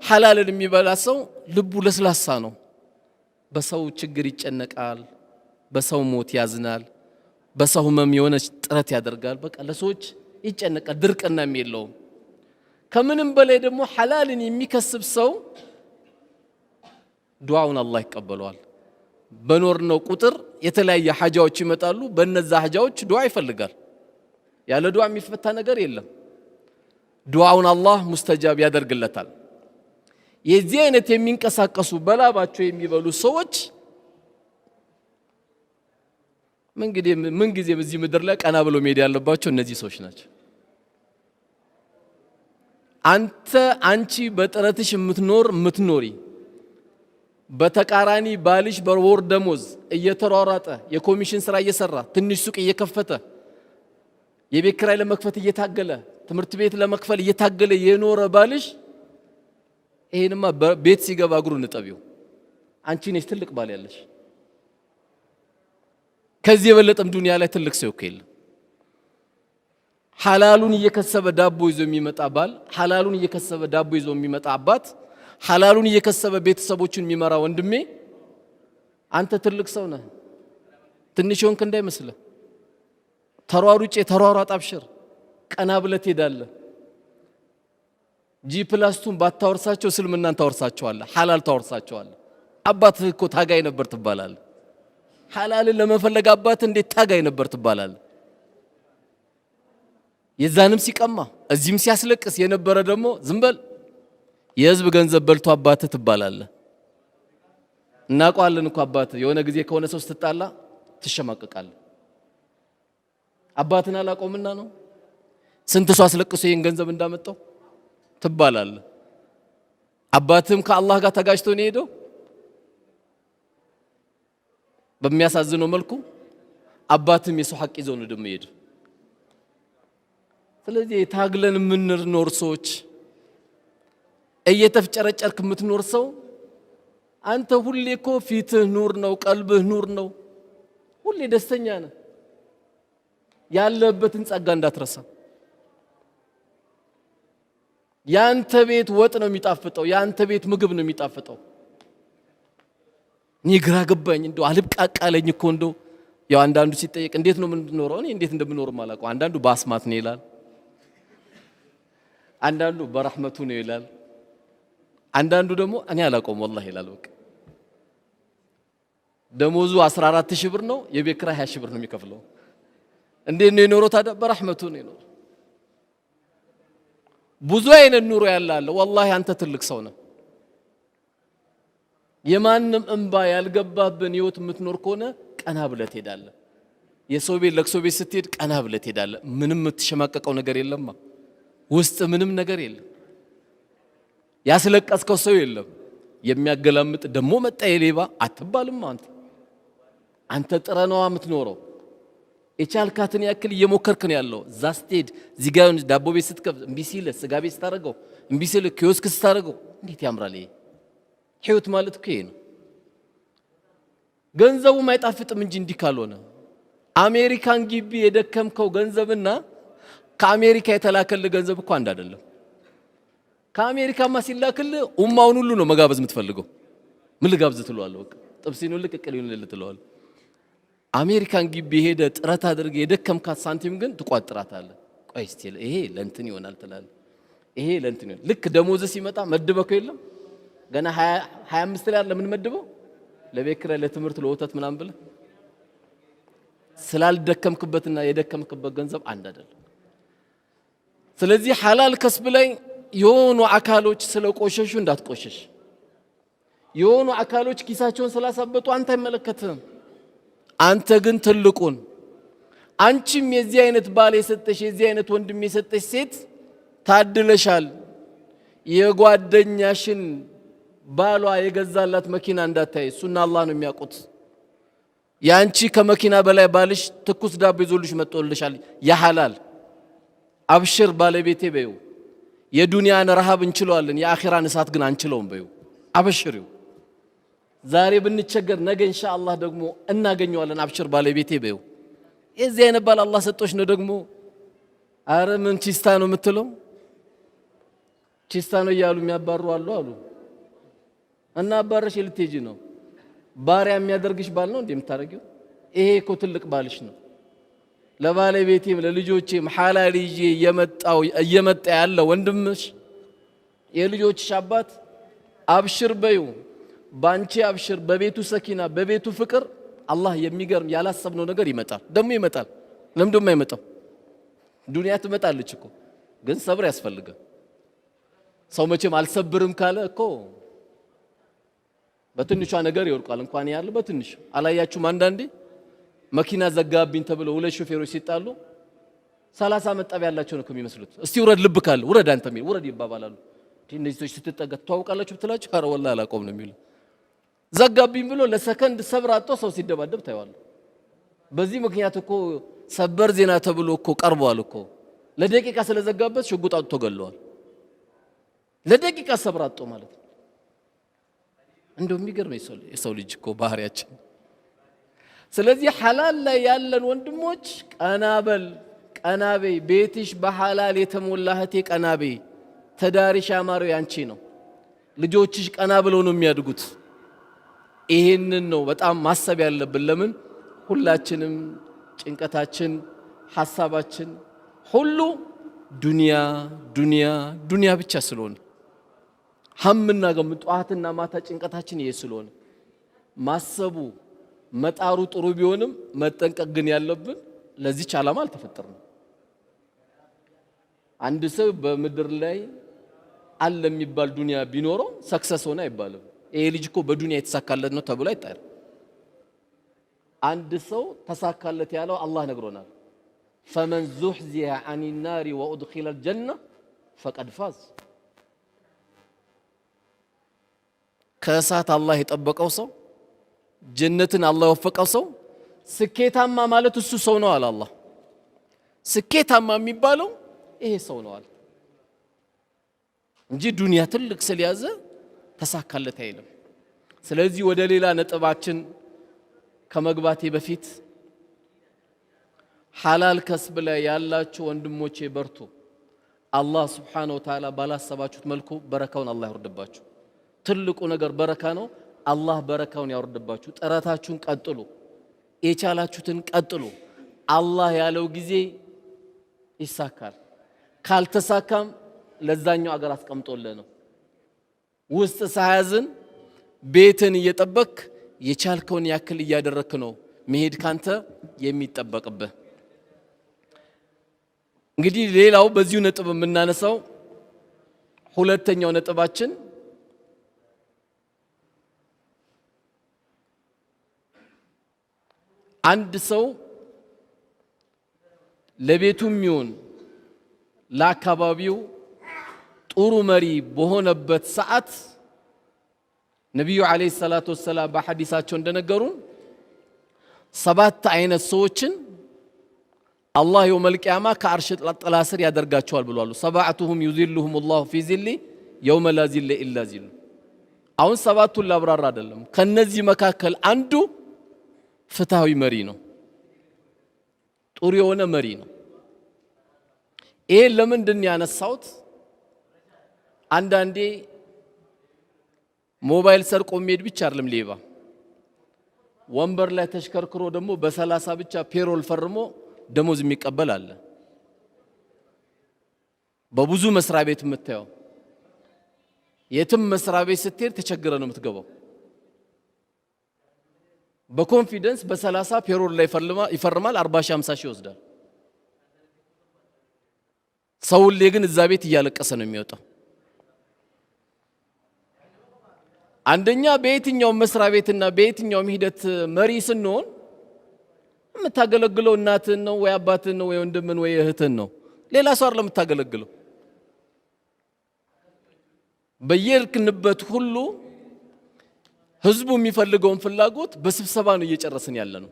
ሐላልን የሚበላ ሰው ልቡ ለስላሳ ነው። በሰው ችግር ይጨነቃል፣ በሰው ሞት ያዝናል፣ በሰው ህመም የሆነ ጥረት ያደርጋል። በቃ ለሰዎች ይጨነቃል፣ ድርቅናም የለውም። ከምንም በላይ ደግሞ ሐላልን የሚከስብ ሰው ዱዓውን አላህ ይቀበለዋል። በኖርነው ቁጥር የተለያየ ሐጃዎች ይመጣሉ። በእነዛ ሐጃዎች ዱዓ ይፈልጋል። ያለ ዱዓ የሚፈታ ነገር የለም። ዱዓውን አላህ ሙስተጃብ ያደርግለታል። የዚህ አይነት የሚንቀሳቀሱ በላባቸው የሚበሉ ሰዎች ምን ጊዜ በዚህ ምድር ላይ ቀና ብለው መሄድ ያለባቸው እነዚህ ሰዎች ናቸው። አንቺ በጥረትሽ የምትኖሪ በተቃራኒ ባልሽ በወር ደሞዝ እየተሯሯጠ የኮሚሽን ስራ እየሰራ ትንሽ ሱቅ እየከፈተ የቤት ኪራይ ለመክፈት እየታገለ ትምህርት ቤት ለመክፈል እየታገለ የኖረ ባልሽ ይሄንማ ቤት ሲገባ እግሩን እጠቢው። አንቺ ነሽ ትልቅ ባል ያለሽ። ከዚህ የበለጠም ዱንያ ላይ ትልቅ ሰው የለም። ሐላሉን እየከሰበ ዳቦ ይዞ የሚመጣ ባል፣ ሐላሉን እየከሰበ ዳቦ ይዞ የሚመጣ አባት፣ ሐላሉን እየከሰበ ቤተሰቦችን የሚመራ ወንድሜ፣ አንተ ትልቅ ሰው ነህ። ትንሽ ሆንክ እንዳይመስልህ። ተሯሯጥ፣ አብሽር፣ ቀና ብለህ ትሄዳለህ። ጂ+2 ባታወርሳቸው እስልምናን ታወርሳቸዋለህ፣ ሐላል ታወርሳቸዋለህ። አባትህ እኮ ታጋይ ነበር ትባላለህ። ሐላልን ለመፈለግ አባትህ እንዴት ታጋይ ነበር ትባላለህ። የዛንም ሲቀማ እዚህም ሲያስለቅስ የነበረ ደግሞ ዝም በል የህዝብ ገንዘብ በልቶ አባትህ ትባላለህ። እናውቀዋለን እኮ አባትህ የሆነ ጊዜ ከሆነ ሰው ስትጣላ ትሸማቀቃለህ። አባትን አላቆምና ነው ስንት ሰው አስለቅሶ ይሄን ገንዘብ እንዳመጣው ትባላለህ። አባትህም ከአላህ ጋር ተጋጭቶ ነው ሄደው በሚያሳዝነው መልኩ አባትህም የሰው ሐቅ ይዘው ነው ደም ሄደው። ስለዚህ ታግለን የምንኖር ሰዎች እየተፍጨረጨርክ የምትኖር ሰው አንተ ሁሌ እኮ ፊትህ ኑር ነው፣ ቀልብህ ኑር ነው፣ ሁሌ ደስተኛ ነህ። ያለበትን ጸጋ እንዳትረሳ። ያንተ ቤት ወጥ ነው የሚጣፍጠው፣ ያንተ ቤት ምግብ ነው የሚጣፍጠው። እኔ ግራ ገባኝ፣ እንደው አልብቃቃለኝ እኮ እንደው ያው አንዳንዱ ሲጠየቅ እንዴት ነው የምንኖረው? እኔ እንዴት እንደምኖር ማላውቀው። አንዳንዱ በአስማት ነው ይላል፣ አንዳንዱ በረህመቱ ነው ይላል፣ አንዳንዱ ደግሞ እኔ አላውቀውም ወላሂ ይላል። በቃ ደሞዙ 14000 ብር ነው፣ የቤት ኪራይ 20000 ብር ነው የሚከፍለው። እንዴት ነው የኖረው ታዲያ? በረህመቱ ነው የኖረው። ብዙ አይነት ኑሮ ያላለ ወላሂ አንተ ትልቅ ሰው ነህ። የማንም እንባ ያልገባብን ህይወት የምትኖር ከሆነ ቀና ብለህ ትሄዳለህ። የሰው ቤት ለቅሶ ቤት ስትሄድ ቀና ብለህ ትሄዳለህ። ምንም የምትሸማቀቀው ነገር የለማ፣ ውስጥ ምንም ነገር የለም። ያስለቀስከው ሰው የለም። የሚያገላምጥ ደሞ መጣ የሌባ አትባልም። አንተ ጥረነዋ የምትኖረው የቻልካትን ያክል እየሞከርክ ነው ያለው። እዛ ስትሄድ እዚህ ጋር ዳቦ ቤት ስትከፍት እምቢ ሲልህ፣ ስጋ ቤት ስታደርገው እምቢ ሲልህ፣ ኪዮስክ ስታደርገው እንዴት ያምራል! ይሄ ህይወት ማለት እኮ ይሄ ነው። ገንዘቡም አይጣፍጥም እንጂ እንዲህ ካልሆነ አሜሪካን ግቢ የደከምከው ገንዘብና ከአሜሪካ የተላከልህ ገንዘብ እኮ አንድ አይደለም። ከአሜሪካማ ሲላክልህ ኡማውን ሁሉ ነው መጋበዝ የምትፈልገው። ምን ልጋብዝ ትለዋለህ? በቃ ጥብሲኑ ልቅቅል ይሁንልህ ትለዋለህ። አሜሪካን ግቢ ሄደ ጥረት አድርገ የደከምካት ሳንቲም ግን ትቋጥራታለህ። ቆይ እስቲ ይሄ ለእንትን ይሆናል ትላለህ፣ ይሄ ለእንትን ይሆናል። ልክ ደሞዝ ሲመጣ መድበከው የለም ገና 25 ላይ ለምን መድበው ለቤት ኪራይ፣ ለትምህርት፣ ለወተት ምናምን ብለህ ስላልደከምክበትና የደከምክበት ገንዘብ አንድ አይደለም። ስለዚህ ሐላል ከስብ ላይ የሆኑ አካሎች ስለቆሸሹ እንዳትቆሸሽ፣ የሆኑ አካሎች ኪሳቸውን ስላሳበጡ አንተ አይመለከትህም። አንተ ግን ትልቁን አንቺም የዚህ አይነት ባል የሰጠሽ የዚህ አይነት ወንድም የሰጠሽ ሴት ታድለሻል። የጓደኛሽን ባሏ የገዛላት መኪና እንዳታይ፣ እሱና አላህ ነው የሚያውቁት። ያንቺ ከመኪና በላይ ባልሽ ትኩስ ዳቦ ይዞልሽ መጥቶልሻል። ያሐላል አብሽር ባለቤቴ በይው። የዱንያን ረሃብ እንችለዋለን፣ የአኺራን እሳት ግን አንችለውም በይው። አብሽሪው። ዛሬ ብንቸገር ነገ ኢንሻአላህ ደግሞ እናገኘዋለን። አብሽር ባለቤቴ በይው። የዚህ አይነት ባል አላህ ሰጥቶሽ ነው ደግሞ አረ ምን ቺስታ ነው የምትለው? ቺስታ ነው እያሉ የሚያባሩ አሉ እና አባረሽ ልትሄጂ ነው ባሪያ የሚያደርግሽ ባል ነው እንደምታረጊው ይሄ እኮ ትልቅ ባልሽ ነው ለባለቤቴም ለልጆቼም ሐላል ይዤ እየመጣ ያለ ወንድምሽ የልጆችሽ አባት አብሽር በዩ ባንቺ አብሽር በቤቱ ሰኪና በቤቱ ፍቅር አላህ የሚገርም ያላሰብነው ነገር ይመጣል ደሞ ይመጣል ለምንድነው የማይመጣው ዱንያ ትመጣለች እኮ ግን ሰብር ያስፈልጋል ሰው መቼም አልሰብርም ካለ እኮ በትንሿ ነገር ይወርቃል እንኳን ያለ በትንሽ አላያችሁም አንዳንዴ መኪና ዘጋብኝ ተብለው ሁለት ሾፌሮች ሲጣሉ 30 መጣብ ያላቸው ነው የሚመስሉት እስቲ ውረድ ልብ ካለ ውረድ አንተ ሚል ውረድ ይባባላሉ እነዚህ ሰዎች ስትጠጋ ተዋውቃላችሁ ብትላችሁ አረ ወላሂ አላቆም ነው የሚሉ ዘጋብኝ ብሎ ለሰከንድ ሰብር አጥቶ ሰው ሲደባደብ ታይዋል በዚህ ምክንያት እኮ ሰበር ዜና ተብሎ እኮ ቀርቧል እኮ ለደቂቃ ስለዘጋበት ሽጉጥ አጥቶ ገለዋል ለደቂቃ ሰብር አጥቶ ማለት እንደው የሚገርም የሰው ልጅ እኮ ባህሪያችን ስለዚህ ሐላል ላይ ያለን ወንድሞች ቀናቤ ቤትሽ በሐላል የተሞላ እህቴ ቀናቤ ተዳሪሽ ያማረው ያንቺ ነው ልጆችሽ ቀና ብለው ነው የሚያድጉት ይሄንን ነው በጣም ማሰብ ያለብን ለምን ሁላችንም ጭንቀታችን ሐሳባችን ሁሉ ዱንያ ብቻ ስለሆነ ሐምና ገም ጧትና ማታ ጭንቀታችን ይሄ ስለሆነ ማሰቡ መጣሩ ጥሩ ቢሆንም መጠንቀቅ ግን ያለብን ለዚህ ዓላማ አልተፈጠርንም አንድ ሰው በምድር ላይ አለ የሚባል ዱንያ ቢኖረው ሰክሰስ ሆነ አይባልም ይሄ ልጅ እኮ በዱንያ የተሳካለት ነው ተብሎ አይጣር አንድ ሰው ተሳካለት ያለው አላህ ነግሮናል فمن زحزح عن النار وادخل الجنه فقد فاز ከእሳት አላህ የጠበቀው ሰው ጀነትን አላህ የወፈቀው ሰው ስኬታማ ማለት እሱ ሰው ነው አለ አላህ ስኬታማ የሚባለው ይሄ ሰው ነው አለ እንጂ ዱንያ ትልቅ ስለያዘ ተሳካለት አይልም ስለዚህ ወደ ሌላ ነጥባችን ከመግባቴ በፊት ሐላል ከስብ ላይ ያላችሁ ወንድሞቼ በርቱ አላህ Subhanahu Wa Ta'ala ባላሰባችሁት መልኩ በረካውን አላህ ያወርድባችሁ ትልቁ ነገር በረካ ነው አላህ በረካውን ያወርድባችሁ ጥረታችሁን ቀጥሉ የቻላችሁትን ቀጥሉ አላህ ያለው ጊዜ ይሳካል ካልተሳካም ለዛኛው አገር አስቀምጦልህ ነው ውስጥ ሳያዝን ቤትን እየጠበቅ የቻልከውን ያክል እያደረክ ነው መሄድ ካንተ የሚጠበቅብህ እንግዲህ ሌላው በዚሁ ነጥብ የምናነሳው ሁለተኛው ነጥባችን አንድ ሰው ለቤቱም ይሁን ለአካባቢው ጥሩ መሪ በሆነበት ሰዓት ነብዩ አለይሂ ሰላቱ ወሰለም በሐዲሳቸው እንደነገሩን 7 አይነት ሰዎችን አላህ የውመል ቂያማ ከአርሽ ጥላ ስር ያደርጋቸዋል ብለዋል ሰባቱሁም ይذلهم الله في ظل يوم لا ظل الا ظل አሁን 7ቱን ላብራራ አይደለም ከነዚህ መካከል አንዱ ፍትሃዊ መሪ ነው ጥሩ የሆነ መሪ ነው ይሄ ለምንድን ያነሳውት አንዳንዴ ሞባይል ሰርቆ የሚሄድ ብቻ አይደለም ሌባ ወንበር ላይ ተሽከርክሮ ደግሞ በ30 ብቻ ፔሮል ፈርሞ ደሞዝ የሚቀበል አለ በብዙ መስሪያ ቤት የምታየው የትም መስሪያ ቤት ስትሄድ ተቸግረ ነው የምትገባው በኮንፊደንስ በ30 ፔሮል ላይ ይፈርማል 40 50 ይወስዳል ሰው ግን እዛ ቤት እያለቀሰ ነው የሚወጣው አንደኛ በየትኛው መስሪያ ቤትና በየትኛው ሂደት መሪ ስንሆን የምታገለግለው እናትን ነው ወይ አባትን ነው ወይ ወንድምን ወይ እህትን ነው ሌላ ሰው አይደለም የምታገለግለው በየርክንበት ሁሉ ህዝቡ የሚፈልገውን ፍላጎት በስብሰባ ነው እየጨረስን ያለ ነው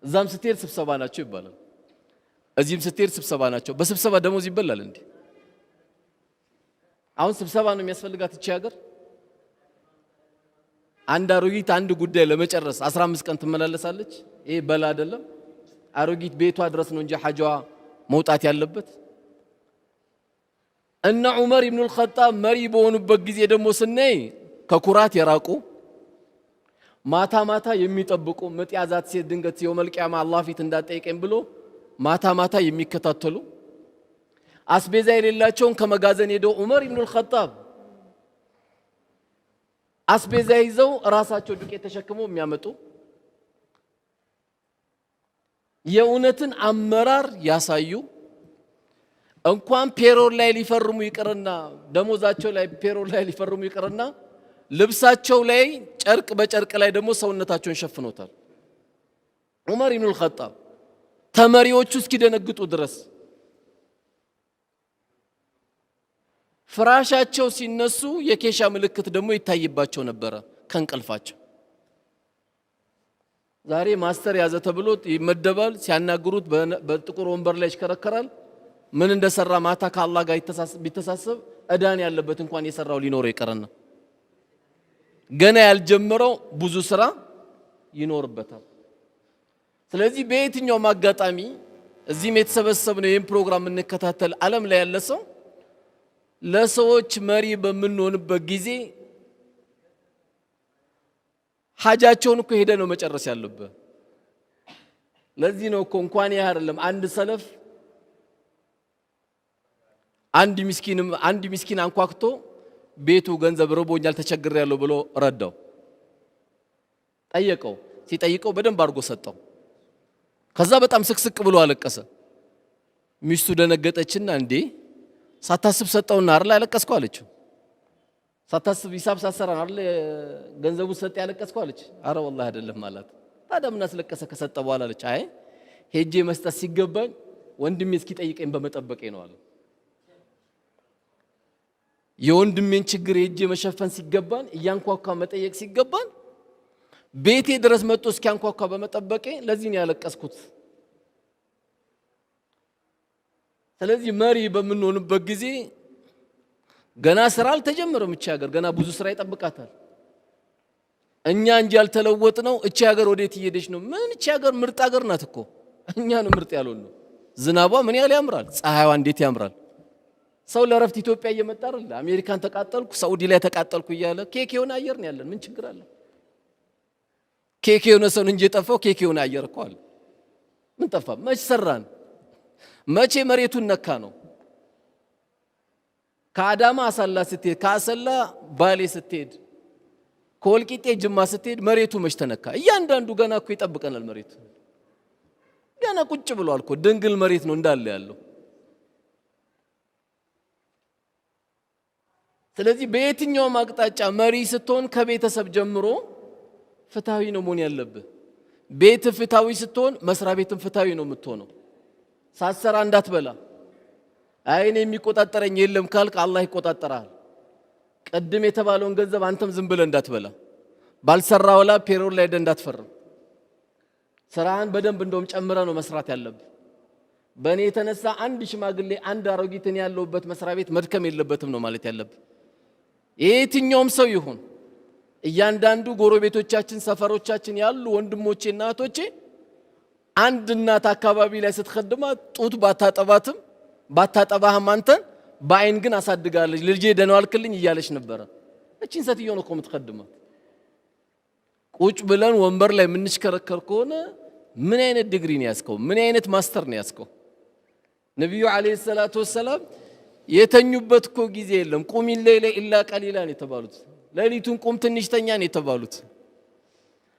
እዛም ስትሄድ ስብሰባ ናቸው ይባላል እዚህም ስትሄድ ስብሰባ ናቸው በስብሰባ ደሞዝ ይበላል እንዴ አሁን ስብሰባ ነው የሚያስፈልጋት እቺ ሀገር አንድ አሮጊት አንድ ጉዳይ ለመጨረስ 15 ቀን ትመላለሳለች ይሄ በላ አይደለም አሮጊት ቤቷ ድረስ ነው እንጂ ሐጃዋ መውጣት ያለበት እነ ዑመር ኢብኑ አልኸጣብ መሪ በሆኑበት ጊዜ ደግሞ ስናይ ከኩራት የራቁ ማታ ማታ የሚጠብቁ ምጥ ያዛት ሴት ድንገት የውመል ቂያማ አላህ ፊት እንዳጠይቀኝ ብሎ ማታ ማታ የሚከታተሉ አስቤዛ የሌላቸውን ከመጋዘን ሄደው ዑመር ኢብኑ አልኸጣብ አስቤዛ ይዘው ራሳቸው ዱቄት ተሸክመው የሚያመጡ የእውነትን አመራር ያሳዩ እንኳን ፔሮል ላይ ሊፈርሙ ይቅርና ደሞዛቸው ላይ ፔሮል ላይ ሊፈርሙ ይቅርና ልብሳቸው ላይ ጨርቅ በጨርቅ ላይ ደግሞ ሰውነታቸውን ሸፍኖታል። ዑመር ኢብኑ አልኸጣብ ተመሪዎቹ እስኪደነግጡ ድረስ ፍራሻቸው ሲነሱ የኬሻ ምልክት ደግሞ ይታይባቸው ነበረ ከእንቅልፋቸው። ዛሬ ማስተር ያዘ ተብሎ ይመደባል። ሲያናግሩት በጥቁር ወንበር ላይ ይሽከረከራል። ምን እንደሰራ ማታ ከአላህ ጋር ቢተሳሰብ እዳን ያለበት እንኳን የሰራው ሊኖረው ይቀርና ገና ያልጀመረው ብዙ ስራ ይኖርበታል። ስለዚህ በየትኛውም አጋጣሚ እዚህም የተሰበሰብነው ይህን ፕሮግራም እንከታተል ዓለም ላይ ያለ ሰው ለሰዎች መሪ በምንሆንበት ጊዜ ሐጃቸውን እኮ ሄደ ነው መጨረስ ያለበት። ለዚህ ነው እኮ እንኳን ይህ አይደለም አንድ ሰለፍ አንድ ምስኪን አንኳክቶ ቤቱ ገንዘብ ርቦኛል ተቸግሬያለሁ ብሎ ረዳው። ጠየቀው። ሲጠይቀው በደንብ አድርጎ ሰጠው። ከዛ በጣም ስቅስቅ ብሎ አለቀሰ። ሚስቱ ደነገጠችና እንዴ ሳታስብ ሰጠውና አይደል ያለቀስከው አለችው። ሳታስብ ሂሳብ ሳሰራ አይደል ገንዘቡ ሰጠ ያለቀስከው አለች። አረ ወላሂ አይደለም ማለት። ታዲያ ምን አስለቀሰ ከሰጠ በኋላ አለች። አይ ሄጄ መስጠት ሲገባኝ ወንድሜ እስኪጠይቀኝ በመጠበቄ ነው አለ። የወንድሜን ችግር ሄጄ መሸፈን ሲገባን እያንኳኳ መጠየቅ ሲገባን ቤቴ ድረስ መጥቶ እስኪያንኳኳ በመጠበቄ ለዚህ ነው ያለቀስኩት። ስለዚህ መሪ በምንሆንበት ጊዜ ገና ስራ አልተጀመረም። እቺ ሀገር ገና ብዙ ስራ ይጠብቃታል። እኛ እንጂ ያልተለወጥ ነው። እቺ ሀገር ወዴት እየሄደች ነው? ምን እቺ ሀገር ምርጥ ሀገር ናት እኮ እኛ ነው ምርጥ ያልሆን ነው። ዝናቧ ምን ያህል ያምራል፣ ፀሐይዋ እንዴት ያምራል። ሰው ለረፍት ኢትዮጵያ እየመጣ አይደል? አሜሪካን ተቃጠልኩ፣ ሳውዲ ላይ ተቃጠልኩ እያለ ኬክ የሆነ አየር ነው ያለን። ምን ችግር አለ? ኬክ የሆነ ሰው እንጂ የጠፋው ኬክ የሆነ አየር እኮ አለ። ምን ጠፋ? መች ሰራን? መቼ መሬቱን ነካ ነው? ከአዳማ አሰላ ስትሄድ፣ ከአሰላ ባሌ ስትሄድ፣ ከወልቂጤ ጅማ ስትሄድ መሬቱ መች ተነካ? እያንዳንዱ ገና እኮ ይጠብቀናል። መሬቱ ገና ቁጭ ብሏል እኮ ድንግል መሬት ነው እንዳለ ያለው። ስለዚህ በየትኛውም አቅጣጫ መሪ ስትሆን ከቤተሰብ ጀምሮ ፍትሃዊ ነው መሆን ያለብህ። ቤት ፍትሃዊ ስትሆን መስሪያ ቤትም ፍትሃዊ ነው የምትሆነው። ሳሰራ እንዳትበላ። አይኔ የሚቆጣጠረኝ የለም ካልክ አላህ ይቆጣጠራል። ቅድም የተባለውን ገንዘብ አንተም ዝም ብለህ እንዳትበላ። ባልሰራው ላይ ፔሮል ላይ እንዳትፈርም። ስራህን በደንብ እንደውም ጨምረህ ነው መስራት ያለብህ። በእኔ የተነሳ አንድ ሽማግሌ አንድ አሮጊትን ያለውበት መስሪያ ቤት መድከም የለበትም ነው ማለት ያለብህ። የትኛውም ሰው ይሁን እያንዳንዱ ጎረቤቶቻችን፣ ሰፈሮቻችን ያሉ ወንድሞቼ እና እህቶቼ አንድ እናት አካባቢ ላይ ስትخدማት ጡት ባታጠባህም አንተን በአይን ግን አሳድጋለች። ልጄ ደህና ዋልክልኝ እያለች ነበረ። እቺን ሴትዮ ነው እኮ የምትخدማት። ቁጭ ብለን ወንበር ላይ የምንሽከረከር ከሆነ ምን አይነት ዲግሪ ነው ያስከው? ምን አይነት ማስተር ነው ያስከው? ነብዩ አለይሂ ሰላቱ ወሰለም የተኙበት እኮ ጊዜ የለም። ቁም ሌሊለ ኢላ ቀሊላ ነው የተባሉት። ሌሊቱን ቁም ትንሽ ተኛ ነው የተባሉት።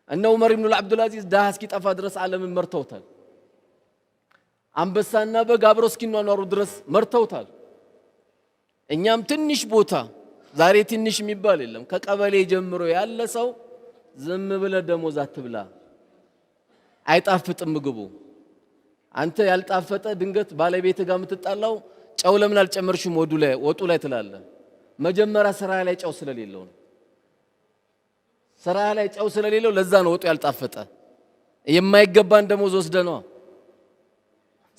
እነ ዑመር ኢብኑ አብዱል አዚዝ ዳህ እስኪጠፋ ድረስ ዓለምን መርተውታል። አንበሳና በግ አብረው እስኪኗኗሩ ድረስ መርተውታል። እኛም ትንሽ ቦታ ዛሬ ትንሽ የሚባል የለም። ከቀበሌ ጀምሮ ያለ ሰው ዝም ብለህ ደሞዝ አትብላ፣ አይጣፍጥም ምግቡ። አንተ ያልጣፈጠ ድንገት ባለቤት ጋር የምትጣላው ጨው ለምን አልጨመርሽም ወጡ ላይ ትላለህ። መጀመሪያ ስራ ላይ ጨው ስለሌለው ነው። ስራ ላይ ጨው ስለሌለው ለዛ ነው ወጡ ያልጣፈጠ። የማይገባን ደሞዝ ወስደህ ነው።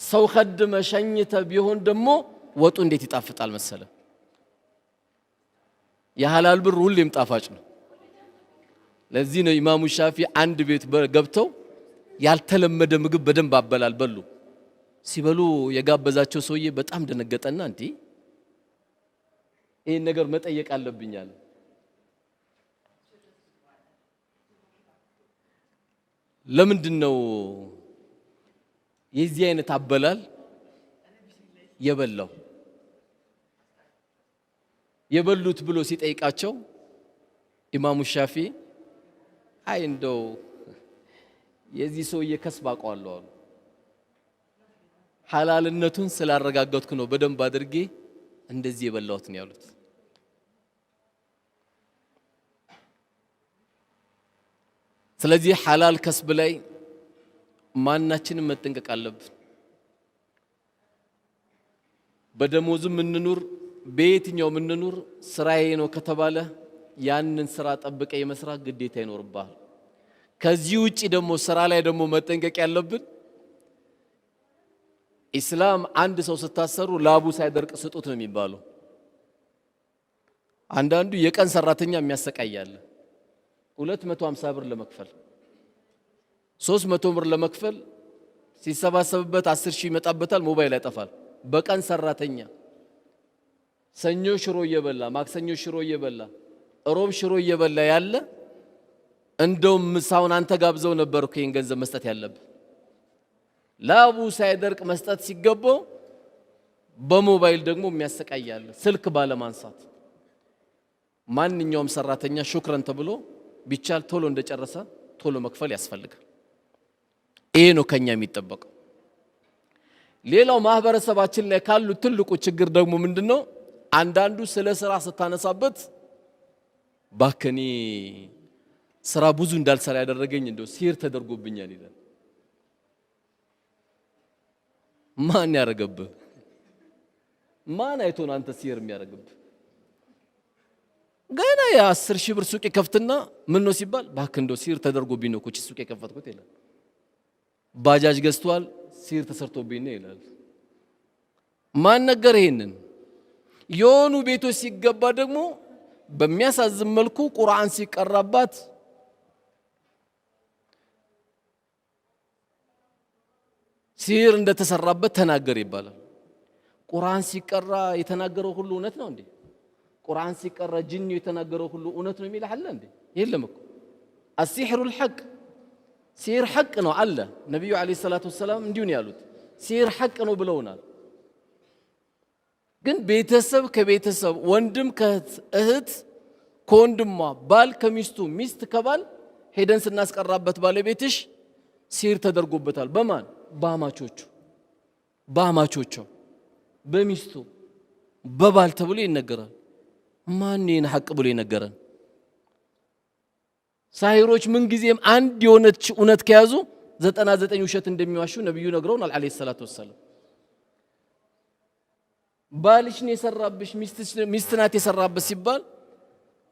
ሰው خدመ ሸኝተ ቢሆን ደግሞ ወጡ እንዴት ይጣፍጣል መሰለ። የሐላል ብር ሁሌም ጣፋጭ ነው። ለዚህ ነው ኢማሙ ሻፊ አንድ ቤት ገብተው ያልተለመደ ምግብ በደንብ አበላል በሉ። ሲበሉ የጋበዛቸው ሰውዬ በጣም ደነገጠና እንዴ ይሄን ነገር መጠየቅ አለብኛል። ለምንድነው የዚህ አይነት አበላል የበሉት ብሎ ሲጠይቃቸው ኢማሙ ሻፊ አይ እንደው የዚህ ሰውዬ ከስብ አውቀዋለሁ አሉ። ሐላልነቱን ስላረጋገጥኩ ነው በደንብ አድርጌ እንደዚህ የበላሁት ነው ያሉት። ስለዚህ ሐላል ከስብ ላይ ማናችንም መጠንቀቅ አለብን። በደሞዝም እንኑር በየትኛውም እንኑር ስራዬ ነው ከተባለ ያንን ስራ ጠብቀ የመስራት ግዴታ ይኖርብሃል። ከዚህ ውጪ ደግሞ ስራ ላይ ደግሞ መጠንቀቅ ያለብን ኢስላም አንድ ሰው ስታሰሩ ላቡ ሳይደርቅ ስጡት ነው የሚባለው። አንዳንዱ የቀን ሰራተኛ የሚያሰቃያል 250 ብር ለመክፈል 300 ብር ለመክፈል ሲሰባሰብበት 10 ሺህ ይመጣበታል። ሞባይል ያጠፋል። በቀን ሰራተኛ ሰኞ ሽሮ እየበላ ማክሰኞ ሽሮ እየበላ ሮብ ሽሮ እየበላ ያለ እንደውም ምሳውን አንተ ጋብዘው ነበር እኮ ይሄን ገንዘብ መስጠት ያለብህ። ላቡ ሳይደርቅ መስጠት ሲገባው በሞባይል ደግሞ የሚያሰቃያል ስልክ ባለማንሳት። ማንኛውም ሰራተኛ ሹክረን ተብሎ ቢቻል ቶሎ እንደጨረሰ ቶሎ መክፈል ያስፈልጋል። ይሄ ነው ከኛ የሚጠበቀው። ሌላው ማህበረሰባችን ላይ ካሉ ትልቁ ችግር ደግሞ ምንድነው? አንዳንዱ ስለ ስራ ስታነሳበት ባከኒ ስራ ብዙ እንዳልሰራ ያደረገኝ እንደው ሲር ተደርጎብኛል ይላል። ማን ያረገብህ? ማን አይቶ ነው አንተ ሲር የሚያረገብህ? ገና የ10 ሺህ ብር ሱቅ ከፍትና ምን ነው ሲባል ባክ እንደው ሲር ተደርጎብኝ ነው እኮ ሱቅ የከፈትኩት ይላል። ባጃጅ ገዝቷል ሲር ተሰርቶብኝ ነው ይላል። ማን ነገር ይሄንን? የሆኑ ቤቶች ሲገባ ደግሞ በሚያሳዝን መልኩ ቁርአን ሲቀራባት ሲር እንደተሰራበት ተናገር ይባላል። ቁርአን ሲቀራ የተናገረው ሁሉ እውነት ነው እንዴ? ቁርአን ሲቀራ ጂኒ የተናገረው ሁሉ እውነት ነው የሚል አለ እንዴ? የለም እኮ السحر الحق ሲር ሐቅ ነው አለ ነብዩ አለይሂ ሰላቱ ወሰለም እንዲሁ ነው ያሉት። ሲር ሐቅ ነው ብለውናል። ግን ቤተሰብ ከቤተሰብ ወንድም ከእህት ከወንድሟ ባል ከሚስቱ ሚስት ከባል ሄደን ስናስቀራበት ባለቤትሽ ሲር ተደርጎበታል። በማን? በአማቾቹ በሚስቱ በባል ተብሎ ይነገራል። ማን ይህን ሐቅ ብሎ ይነገራል? ሳሂሮች ምን ጊዜም አንድ የሆነች እውነት ከያዙ 99 ውሸት እንደሚዋሹ ነብዩ ነግረውናል አለይሂ ሰላቱ ወሰለም። ባልሽን የሰራብሽ ሚስት ናት የሰራበት ሲባል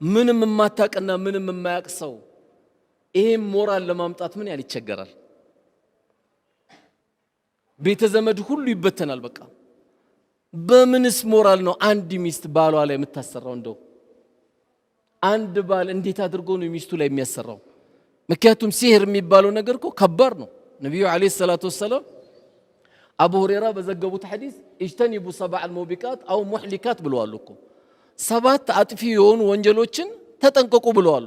ምንም የማታውቅና ምንም የማያውቅ ሰው ይሄን ሞራል ለማምጣት ምን ያህል ይቸገራል? ቤተ ዘመድ ሁሉ ይበተናል። በቃ በምንስ ሞራል ነው አንድ ሚስት ባሏ ላይ የምታሰራው? እንደው አንድ ባል እንዴት አድርጎ ነው ሚስቱ ላይ የሚያሰራው? ምክንያቱም ሲህር የሚባለው ነገር እኮ ከባድ ነው። ነብዩ አለይሂ ሰላቱ ወሰለም አቡ ሁረይራ በዘገቡት ሐዲስ እጅተኒቡ ሰብዐ አልሙቢቃት አው ሙህሊካት ብለዋል እኮ 7 አጥፊ የሆኑ ወንጀሎችን ተጠንቀቁ ብለዋል።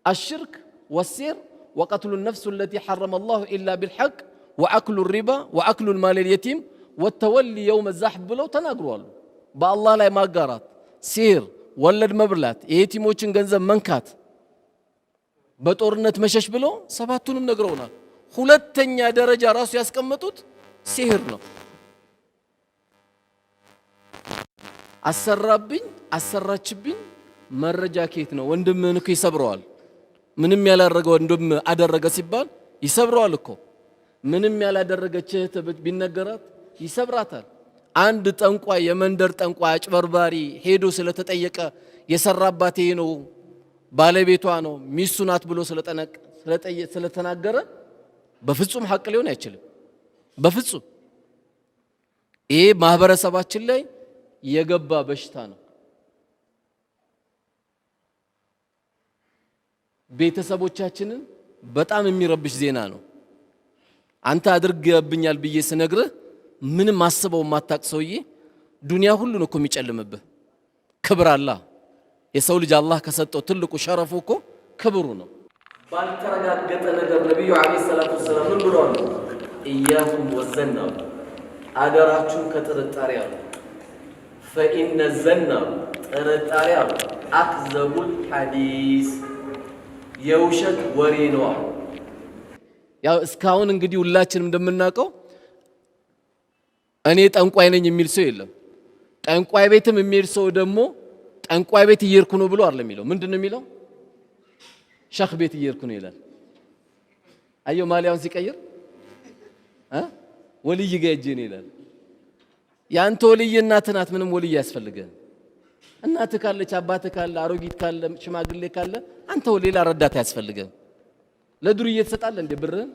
الشرك والسير وقتل النفس التي حرم الله إلا بالحق وأكل الربا وأكل المال اليتيم والتولي يوم الزحف ብለው ተናግረዋል። በአላህ ላይ ማጋራት፣ ሲር፣ ወለድ መብላት፣ የየቲሞችን ገንዘብ መንካት፣ በጦርነት መሸሽ ብለው ሰባቱንም ነግረውናል። ሁለተኛ ደረጃ ራሱ ያስቀመጡት ሲህር ነው። አሰራብኝ አሰራችብኝ መረጃ ከየት ነው? ወንድምህን እኮ ይሰብረዋል። ምንም ያላደረገ ወንድም አደረገ ሲባል ይሰብረዋል እኮ። ምንም ያላደረገች እህት ቢነገራት ይሰብራታል። አንድ ጠንቋይ የመንደር ጠንቋይ አጭበርባሪ ሄዶ ስለተጠየቀ የሰራባት ይሄ ነው ባለቤቷ ነው ሚስቱ ናት ብሎ ስለተናገረ በፍጹም ሐቅ ሊሆን አይችልም። በፍጹም ይሄ ማህበረሰባችን ላይ የገባ በሽታ ነው። ቤተሰቦቻችንን በጣም የሚረብሽ ዜና ነው። አንተ አድርገብኛል ብዬ ስነግርህ ምንም አስበው ማታቅ ሰውዬ ዱንያ ሁሉ ነው እኮ የሚጨልምብህ። ክብር አላ የሰው ልጅ አላህ ከሰጠው ትልቁ ሸረፉ እኮ ክብሩ ነው። ባልተረጋገጠ ነገር ነብዩ አለይሂ ሰላቱ ወሰላም ምን ብለዋል? ኢያኩም ወዘና አደራችሁን ከጥርጣሬ አሉ። ፈኢነ ዘና ጥርጣሬ አሉ አክዘቡል ሐዲስ የውሸት ወሬ ነው። ያው እስካሁን እንግዲህ ሁላችንም እንደምናውቀው እኔ ጠንቋይ ነኝ የሚል ሰው የለም። ጠንቋይ ቤትም የሚሄድ ሰው ደግሞ ጠንቋይ ቤት እየሄድኩ ነው ብሎ አይደለም የሚለው። ምንድነው የሚለው? ሸኽ ቤት እየሄድኩ ነው ይላል። አየው ማሊያውን ሲቀይር ወልይ ጋር ሄጄ ነው ይላል። ያንተ ወልይ እናትህ ናት። ምንም ወልይ ያስፈልገን። እናትህ ካለች፣ አባትህ ካለ፣ አሮጊት ካለ፣ ሽማግሌ ካለ አንተ ሌላ ረዳት ያስፈልገን። ለዱርዬ ትሰጣለህ እንደ ብርህን?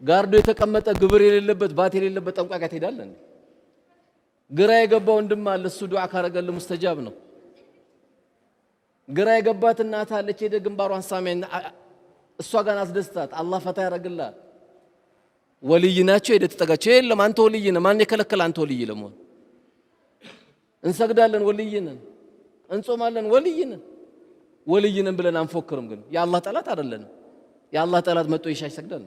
ጋርዶ የተቀመጠ ግብር የሌለበት ባት የሌለበት ጠንቋይ ጋር ትሄዳለህ እንዴ? ግራ የገባው ወንድም አለ፣ እሱ ዱዓ ካረገልህ ሙስተጃብ ነው። ግራ የገባት እናት አለች፣ ሄደህ ግንባሯን ሳሚያና እሷ ጋር አስደስታት፣ አላህ ፈታ ያረግልሃል። ወልይ ናቸው፣ ሄደህ ትጠጋቸው። የለም አንተ ወልይ ነህ። ማን የከለከለ አንተ ወልይ ለመሆን? እንሰግዳለን፣ ወልይ ነን። እንጾማለን፣ ወልይ ነን። ወልይ ነን ብለን አንፎክርም፣ ግን የአላህ ጠላት አይደለንም። የአላህ ጠላት መጥቶ ይሻሽ ሰግዳል።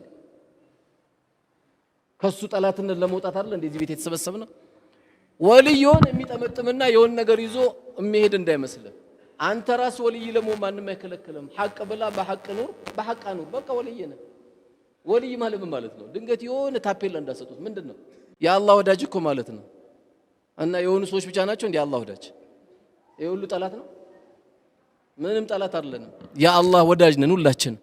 ከሱ ጠላትነት ለመውጣት አይደል እንደዚህ ቤት የተሰበሰብነው? ወልይ የሆነ የሚጠመጥምና የሆነ ነገር ይዞ የሚሄድ እንዳይመስልህ። አንተ ራስ ወልይ ለመሆን ማንም አይከለክልም። ሐቅ ብላ በሐቅ ኑር፣ በሐቅ ኑር። በቃ ወልይ ነህ። ወልይ ማለት ምን ማለት ነው? ድንገት የሆነ ታፔላ እንዳሰጡት ምንድነው? የአላህ ወዳጅ እኮ ማለት ነው። እና የሆኑ ሰዎች ብቻ ናቸው እንዴ የአላህ ወዳጅ? ይሄ ሁሉ ጠላት ነው? ምንም ጠላት አይደለንም። የአላህ ወዳጅ ነን ሁላችን።